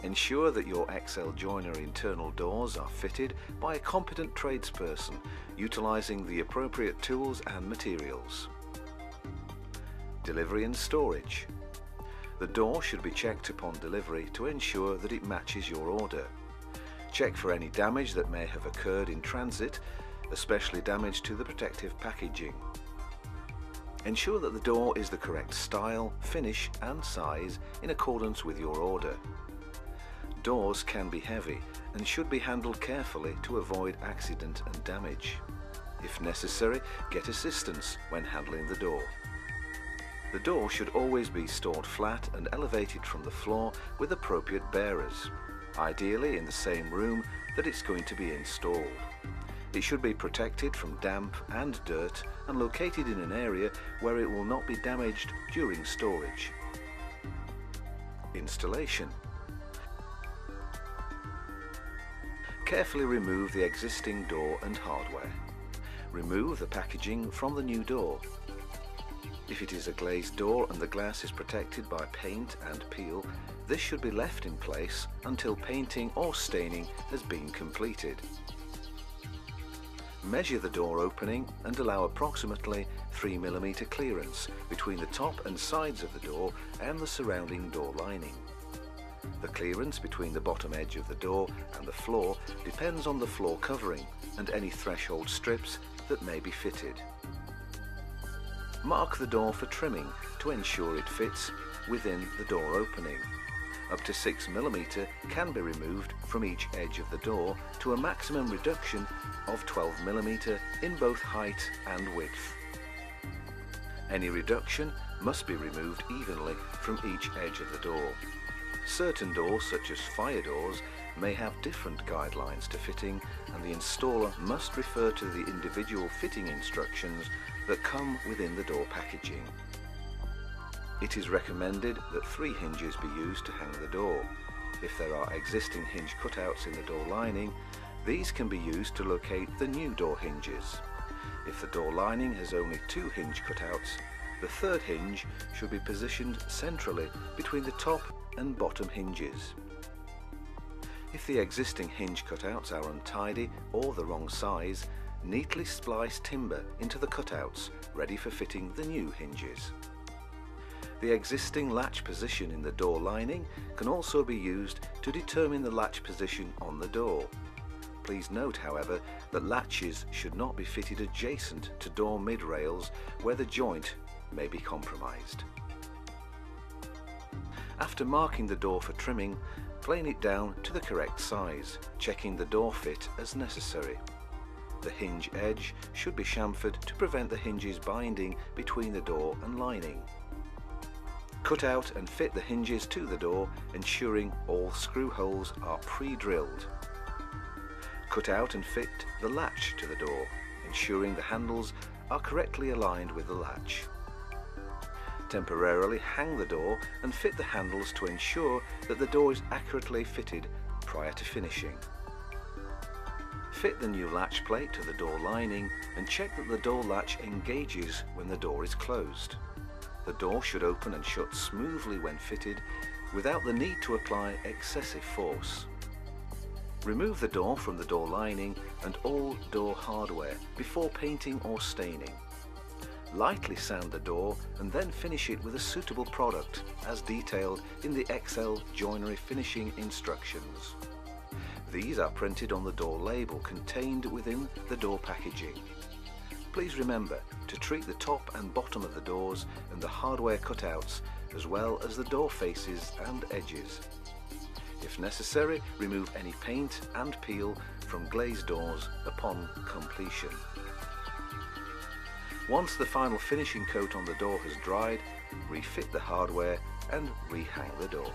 Ensure that your XL joinery internal doors are fitted by a competent tradesperson, utilising the appropriate tools and materials. Delivery and storage. The door should be checked upon delivery to ensure that it matches your order. Check for any damage that may have occurred in transit, especially damage to the protective packaging. Ensure that the door is the correct style, finish and size in accordance with your order. Doors can be heavy and should be handled carefully to avoid accident and damage. If necessary, get assistance when handling the door. The door should always be stored flat and elevated from the floor with appropriate bearers, ideally in the same room that it's going to be installed. It should be protected from damp and dirt and located in an area where it will not be damaged during storage. Installation. Carefully remove the existing door and hardware. Remove the packaging from the new door. If it is a glazed door and the glass is protected by paint and peel, this should be left in place until painting or staining has been completed. Measure the door opening and allow approximately 3 mm clearance between the top and sides of the door and the surrounding door lining. The clearance between the bottom edge of the door and the floor depends on the floor covering and any threshold strips that may be fitted. Mark the door for trimming to ensure it fits within the door opening. Up to 6 mm can be removed from each edge of the door to a maximum reduction of 12 mm in both height and width. Any reduction must be removed evenly from each edge of the door. Certain doors, such as fire doors, may have different guidelines to fitting, and the installer must refer to the individual fitting instructions that come within the door packaging. It is recommended that 3 hinges be used to hang the door. If there are existing hinge cutouts in the door lining, these can be used to locate the new door hinges. If the door lining has only 2 hinge cutouts, the 3rd hinge should be positioned centrally between the top and bottom hinges. If the existing hinge cutouts are untidy or the wrong size, neatly splice timber into the cutouts, ready for fitting the new hinges. The existing latch position in the door lining can also be used to determine the latch position on the door. Please note, however, that latches should not be fitted adjacent to door mid-rails where the joint may be compromised. After marking the door for trimming, plane it down to the correct size, checking the door fit as necessary. The hinge edge should be chamfered to prevent the hinges binding between the door and lining. Cut out and fit the hinges to the door, ensuring all screw holes are pre-drilled. Cut out and fit the latch to the door, ensuring the handles are correctly aligned with the latch. Temporarily hang the door and fit the handles to ensure that the door is accurately fitted prior to finishing. Fit the new latch plate to the door lining and check that the door latch engages when the door is closed. The door should open and shut smoothly when fitted without the need to apply excessive force. Remove the door from the door lining and all door hardware before painting or staining. Lightly sand the door and then finish it with a suitable product as detailed in the XL joinery finishing instructions. These are printed on the door label contained within the door packaging. Please remember to treat the top and bottom of the doors and the hardware cutouts as well as the door faces and edges. If necessary, remove any paint and peel from glazed doors upon completion. Once the final finishing coat on the door has dried, refit the hardware and rehang the door.